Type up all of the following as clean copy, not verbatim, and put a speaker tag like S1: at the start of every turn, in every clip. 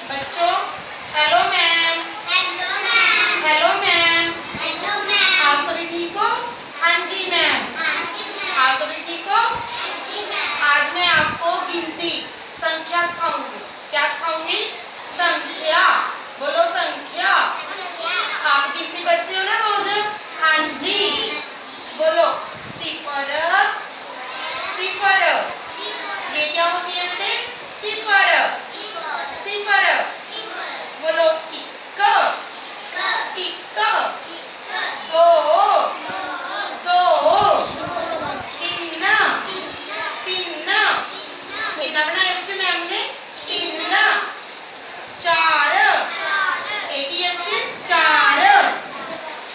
S1: बच्चों hello ma'am.
S2: Hello ma'am.
S1: Hello ma'am.
S2: Hello ma'am.
S1: आप सभी ठीक हो? हाँ जी मैम।
S2: हाँ जी मैम।
S1: आप सभी ठीक हो?
S2: हाँ जी मैम।
S1: आज मैं आपको गिनती संख्या सिखाऊंगी। क्या सिखाऊंगी? संख्या। बोलो संख्या। आप गिनती पढ़ते हो ना रोज? हाँ जी। बोलो सिफर। सिफर ये क्या होती है बेटे? सिफर। सिफर। बोलो इक्क। इक्क। दो। दो। तीन। तीन कितना बनाया बच्चे मैम ने? तीन। चार। एक ही है बच्चे। चार।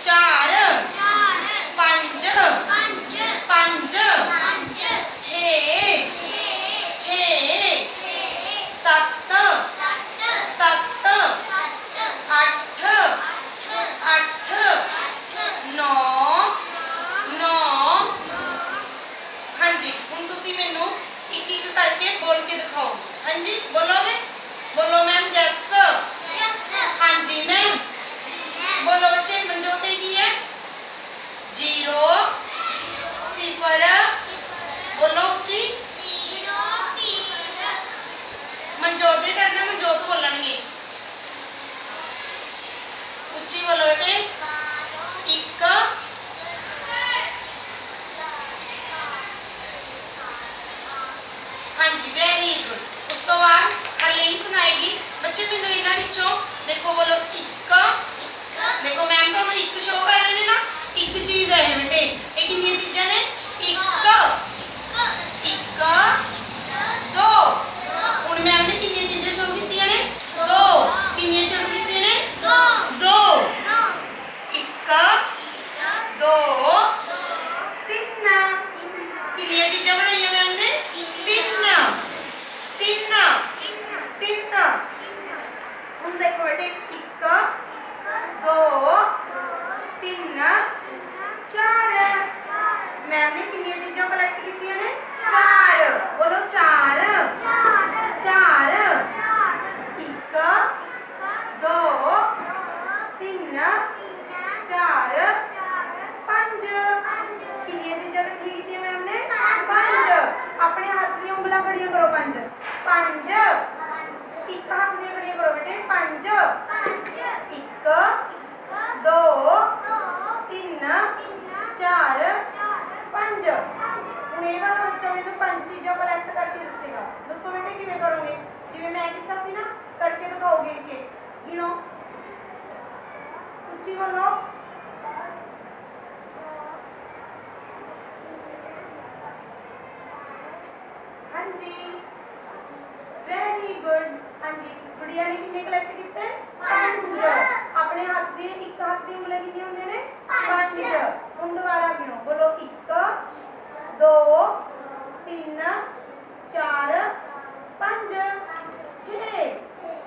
S1: चार। पांच। पांच। छः। छः। सत्त। सत्त। अठ। अठ। नौ। नौ। हाँ जी हुण तुसी मैनू एक एक करके बोल के दिखाओ। हाँ जी बोलोगे? बोलो मैम जस। हाँ जी मैम। बोलो बच्चे मंजोते की है? जीरो। सिफर। बोलो उच्ची। मनजोत दे टर्न है, मनजोत बोलणगे। उच्ची बोलो बेटे। इक। हाँ जी वेरी गुड। उस तो बाद हरलीन सुनाएगी। बच्चे मैनू इन्हां विचों देखो बोलो इक। देखो मैम तो एक शो कर रहे हैं ना। एक चीज है बेटे। ये कितनी चीज़ां ने? एक। एक। दो। हुण मैम ने कितनी चीज़ां शो कीतियां ने? दो। कितनी शो कीतियां ने? दो। एक। दो। तीन। कितनी चीज़ां बनाईयां मैम ने? तीन। तीन। तीन। हुण देखो बेटे एक। दो। तीन। चार। मैम ने कितनी चीज़ां कलैक्ट कीतियां ने? चार। बोलो चार। चार। एक। दो। तीन। चार। पांच। कितनी चीज़ां इकट्ठी कीतियां मैम ने? पांच। अपने हाथ दी उंगलां खड़ियां करो। पांच। पांच। एक हाथ दी खड़ियां करो बेटे। पांच। एक। दो। तीन। चार। पांच। हुण ये वाला बच्चा मैनूं पांच चीज़ां कलैक्ट करके दसेगा। दसो बेटे किवें करोगे? जिवें मैं कीता सी ना करके दिखाओगे। इनके गिनो। उच्ची बोलो। हाँ जी वेरी गुड। हाँ जी गुड़िया ने कितने कलैक्ट किए? पांच। अपने हाथ दे एक हाथ दी उंगलियां कितनी होंदी ने? पांच। हुण दोबारा गिनो। बोलो एक। दो। तीन। चार। पांच। छे।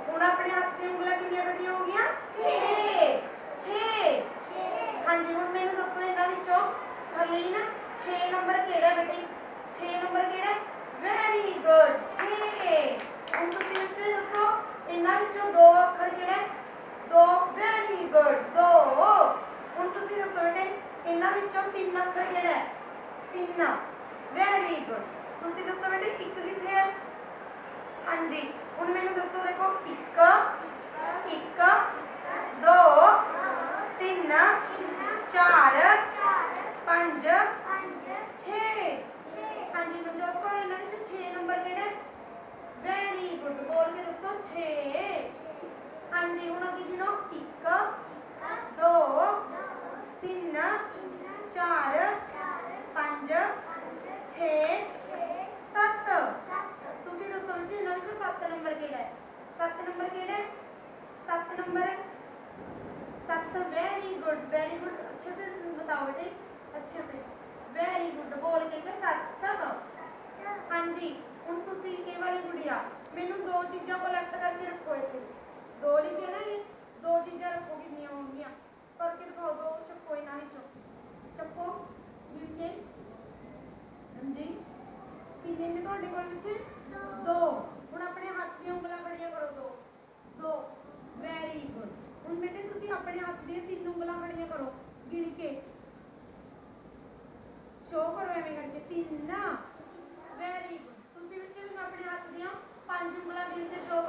S1: हुण अपने हाथ दी उंगलियां कितनी इकट्ठियां हो गईयां? छे। छे। हाँ जी हुण मैनूं दसो इन्हां विचों हरलीन 6 नंबर किहड़ा है बेटे? 6 नंबर किहड़ा है? Very good 6। हुण तुसीं बच्चे दसो इन्हां विचों दो अखर किहड़ा है? दो। वेरी गुड दो। हुण तुसीं दसो बेटे इन्हां विचों तीन अखर किहड़ा है? तीन। Very good. तुसीं दसो बेटे एक कित्थे है? हाँ जी हुण मैनूं दसो देखो एक। एक। दो। तीन। चार। पांच। छे। हाँ जी मनजोत कौर इन्हां विचों 6 नंबर किहड़ा है? वेरी गुड बोल के दसो 6। हाँ जी हुण अगे गिनो एक। दो। तीन। चार। पांच। छे। सत्त। तुसीं दसो बच्चे इन्हां विचों 7 नंबर किहड़ा है? 7 नंबर किहड़ा है? 7 नंबर 7 वेरी गुड अच्छे से बताओ बेटे अच्छे से। वेरी गुड बोल के 7। हाँ जी हुण तुसीं ये वाली गुड़िया मैनूं दो चीज़ां कलैक्ट करके रखो। इत्थे दो लिखे ना ये दो चीज़ां रखो कितनियां होंगियां करके दिखाओ। दो चक्को इन्हां विचों चक्को गिन के। हाँ जी कितने ने तुहाडे कोल बच्चे? दो। हुण अपने हाथ दी उंगलां खड़ियां करो। दो। ਆਪਣੇ ਹੱਥ ਦੀਆਂ 3 ਉਂਗਲਾਂ ਖੜੀਆਂ ਕਰੋ ਗਿਣ ਕੇ ਸ਼ੋ ਕਰੋ ਐਵੇਂ ਕਰਕੇ 3 ਵੈਰੀ ਗੁੱਡ ਤੁਸੀਂ ਬੱਚੇ ਹੁਣ ਆਪਣੇ ਹੱਥ ਦੀਆਂ 5 ਉਂਗਲਾਂ ਗਿਣ ਕੇ ਸ਼ੋ